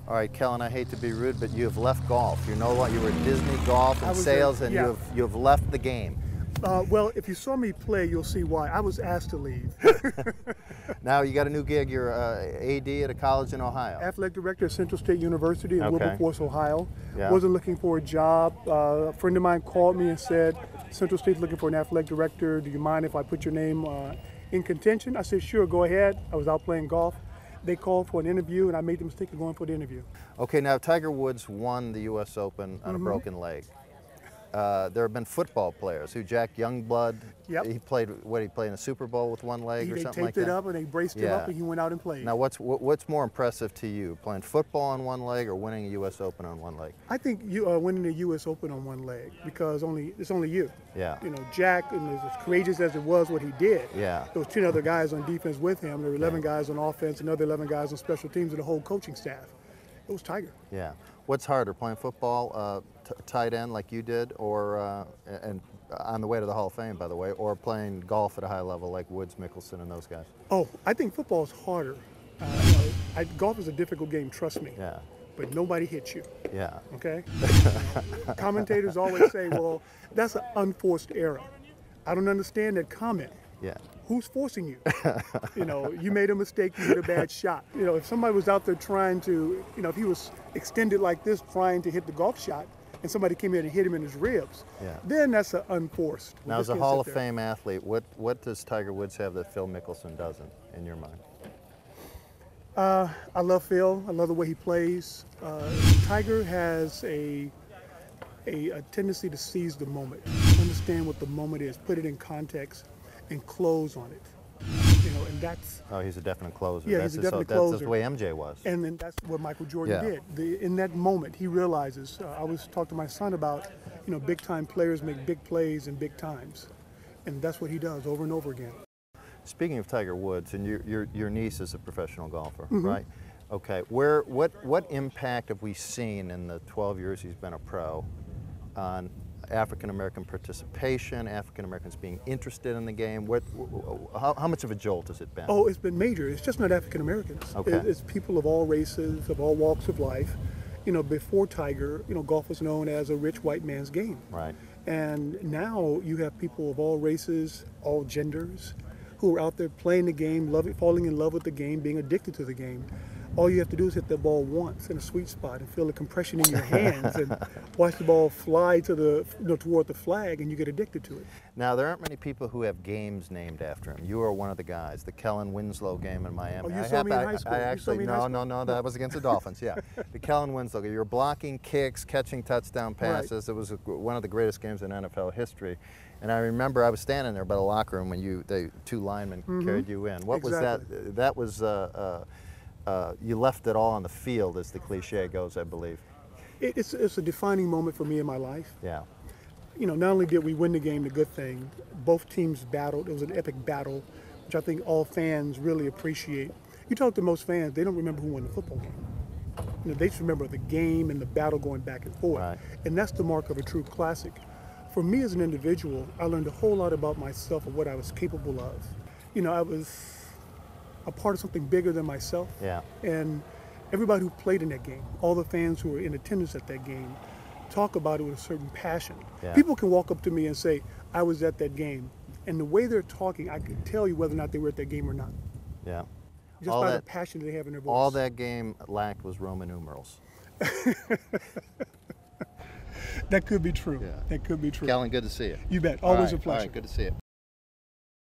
All right, Kellen, I hate to be rude, but you have left golf. You know what? You were at Disney Golf and Sales, and yeah. you have left the game. Well, if you saw me play, you'll see why. I was asked to leave. Now you got a new gig. You're AD at a college in Ohio. Athletic director at Central State University in Wilberforce, Ohio. Yeah. Wasn't looking for a job. A friend of mine called me and said, Central State's looking for an athletic director. Do you mind if I put your name in contention? I said, sure, go ahead. I was out playing golf. They called for an interview, and I made the mistake of going for the interview. Okay, now Tiger Woods won the U.S. Open on a broken leg. There have been football players who, Jack Youngblood, he played in a Super Bowl with one leg or something like that? They taped it up and they braced him up and he went out and played. Now what's more impressive to you, playing football on one leg or winning a U.S. Open on one leg? I think winning the U.S. Open on one leg, because it's only you. Yeah. You know, Jack, and as courageous as it was what he did, yeah. there was 10 other guys on defense with him. There were 11 guys on offense, another 11 guys on special teams, and the whole coaching staff. It was Tiger. Yeah. What's harder, playing football, tight end like you did, or and on the way to the Hall of Fame, by the way, or playing golf at a high level like Woods, Mickelson, and those guys? Oh, I think football is harder. Golf is a difficult game, trust me. Yeah. But nobody hits you. Yeah. Okay? Commentators always say, well, that's an unforced error. I don't understand that comment. Yeah. Who's forcing you? You know, you made a mistake, you hit a bad shot. You know, if somebody was out there trying to, if he was extended like this trying to hit the golf shot, and somebody came in and hit him in his ribs, then that's an unforced. Now, as a Hall of Fame athlete, what does Tiger Woods have that Phil Mickelson doesn't, in your mind? I love Phil. I love the way he plays. Tiger has a tendency to seize the moment, understand what the moment is, put it in context, and close on it. And that's... Oh, he's a definite closer. Yeah, he's a definite closer. That's the way MJ was. And then that's what Michael Jordan did. In that moment, he realizes, I always talk to my son about, big-time players make big plays in big times. And that's what he does over and over again. Speaking of Tiger Woods, and your niece is a professional golfer, right? Okay, what impact have we seen in the 12 years he's been a pro on African-American participation, African-Americans being interested in the game? How much of a jolt has it been? Oh, it's been major. It's just not African-Americans. Okay. It's people of all races, of all walks of life. Before Tiger, golf was known as a rich white man's game. Right. And now you have people of all races, all genders, who are out there playing the game, falling in love with the game, being addicted to the game. All you have to do is hit the ball once in a sweet spot and feel the compression in your hands and watch the ball fly to toward the flag, and you get addicted to it. Now, there aren't many people who have games named after him. You are one of the guys. The Kellen Winslow game in Miami. Oh, you saw me in high school? I actually, no, that was against the Dolphins, yeah. The Kellen Winslow game. You were blocking kicks, catching touchdown passes. Right. It was one of the greatest games in NFL history. And I remember I was standing there by the locker room when two linemen carried you in. What was that? That was... you left it all on the field, as the cliche goes, I believe. It's a defining moment for me in my life. Yeah. Not only did we win the game, the good thing, both teams battled. It was an epic battle, which I think all fans really appreciate. You talk to most fans, they don't remember who won the football game. They just remember the game and the battle going back and forth. Right. And that's the mark of a true classic. For me as an individual, I learned a whole lot about myself and what I was capable of. I was a part of something bigger than myself. Yeah. And everybody who played in that game, all the fans who were in attendance at that game, talk about it with a certain passion. Yeah. People can walk up to me and say, I was at that game. And the way they're talking, I can tell you whether or not they were at that game or not. Yeah. Just by the passion they have in their voice. All that game lacked was Roman numerals. That could be true. Yeah. That could be true. Kellen, good to see you. You bet. Always a pleasure. All right, good to see you.